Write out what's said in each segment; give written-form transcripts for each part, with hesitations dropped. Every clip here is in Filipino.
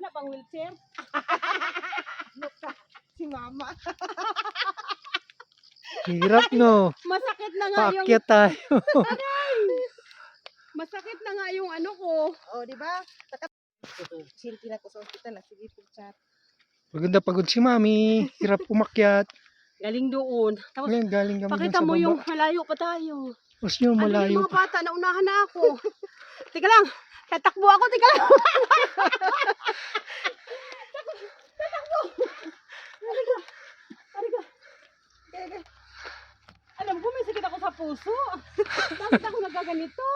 Wala pang wheelchair. Si mama. Hirap no. Masakit na nga yung... Paakyat tayo. Masakit na nga yung ano ko. Oh, di ba? Silti na ko sa hospital. Sige, chat. Maganda pagod si mami. Hirap umakyat. Galing doon. Tapos, Ngayon, galing kami dun pakita sa mo baba. yung malayo pa tayo. Tapos yung Ano malayo yung mga pa. bata, naunahan na ako. Teka lang, tatakbo ako, teka lang. Tatakbo. Halika. Alam ko, may sakit ako sa puso. Bakit ako nagaganito?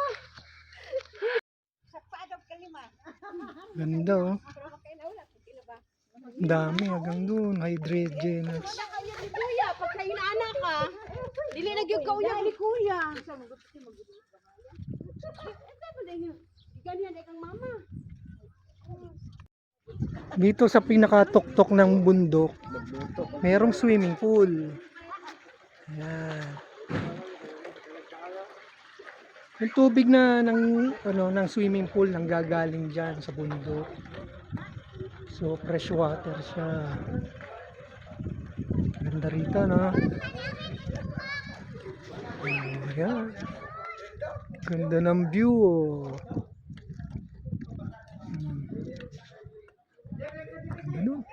Sakpadap kalima. Ganda oh. Ang dami hanggang doon. Hydrogenous. Wala kayo ni Kuya, pag kayo na anak ka, dili na gyud ka uyak ni Kuya. Ganyan ay kang mama. Dito sa pinakatuktok ng bundok, merong swimming pool. Ayan. Yung tubig na ng swimming pool nang gagaling diyan sa bundok. So fresh water siya. Ganda rito, no? Ayan. Ganda ng view, oh. Ganda, no?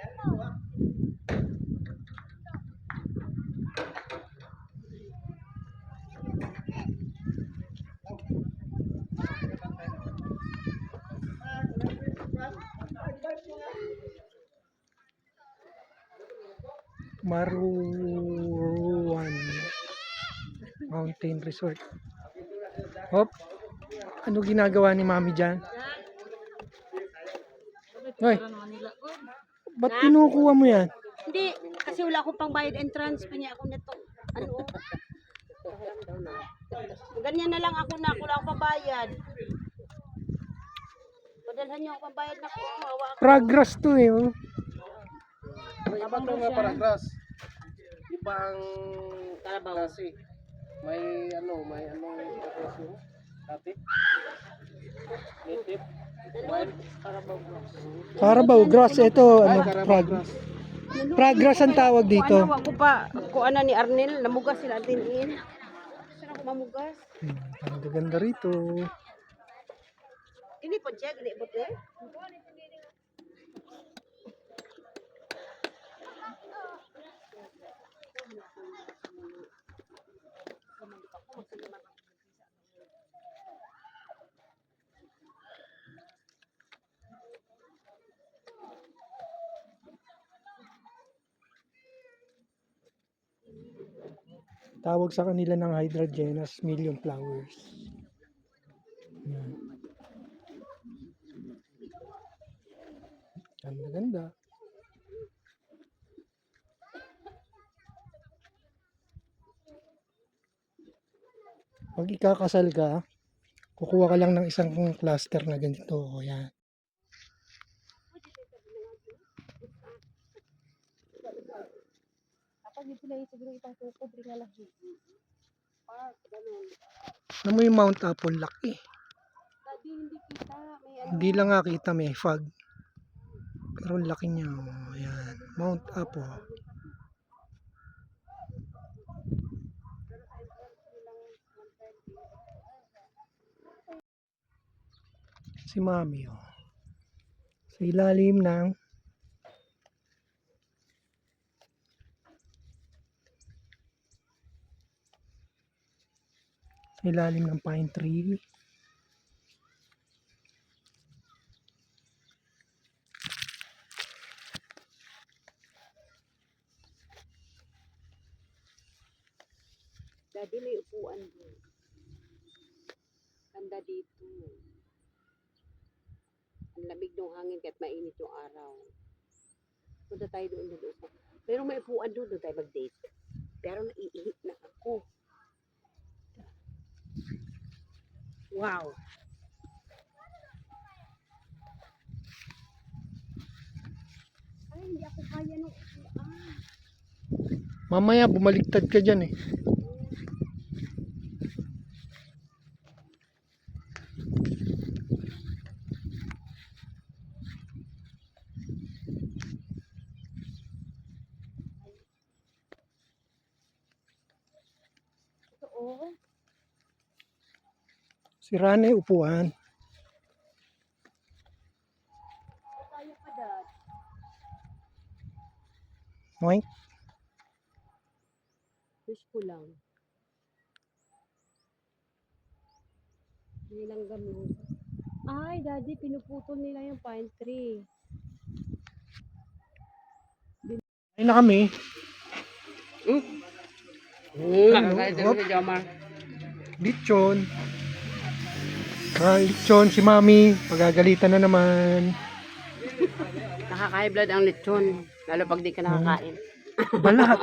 Maruan Mountain Resort. Hop. Ano ginagawa ni Mami dyan? Hoy. Ba't kinukuha mo yan? Hindi, kasi wala akong pangbayad entrance, pinya ako nito. Ano? Ganyan na lang ako na, wala akong pambayad. Padalhan niyo ako pambayad na ko, hawa ako. Progress to eh. Oh. May ibang mga paragras. Ibang klase. May ano klase mo? Dati? Native? Wild? Carabao grass. Ito, ano, Carabao grass. progress ang tawag dito. Ano, ako pa, kuana ni Arnel, namugas sila tinin. Saan ako mamugas? Ganda rito. Ini po check, ini po eh. Tawag sa kanila ng hydrogenous million flowers. Yan. Ganda, ganda. Pag ikakasal ka, kukuha ka lang ng isang cluster na ganito. O yan. Kapag ito lang siguro itang kukubre nga lang. Park, ganun. Ano mo yung Mount Apple, laki. Dati hindi kita, may ano. Hindi lang nga kita, may fog. Pero ang laki niya. Oh, ayan. Mount Apple. Si Mami, oh. Sa ilalim ng pine tree. Dati may upuan doon. Ganda dito. Ang lamig ng hangin kahit mainit yung araw. Punta tayo doon. Pero may upuan doon tayo mag-date. Pero naiihip na ako. Wow. Ay, hindi ako kaya nung upuan. Mamaya bumaliktad ka dyan eh. Sira na yung upuan. Tayo pa dad. Moink. Wish ko lang. Nilanggam lang. Ay, daddy, pinuputol nila yung pine tree. Ay na kami. Nakakain Hop. si Jomar. Lechon. Lechon si Mami. Pagagalitan na naman. Nakaka-high blood ang lechon. Lalo pag di ka nakakain. Balat.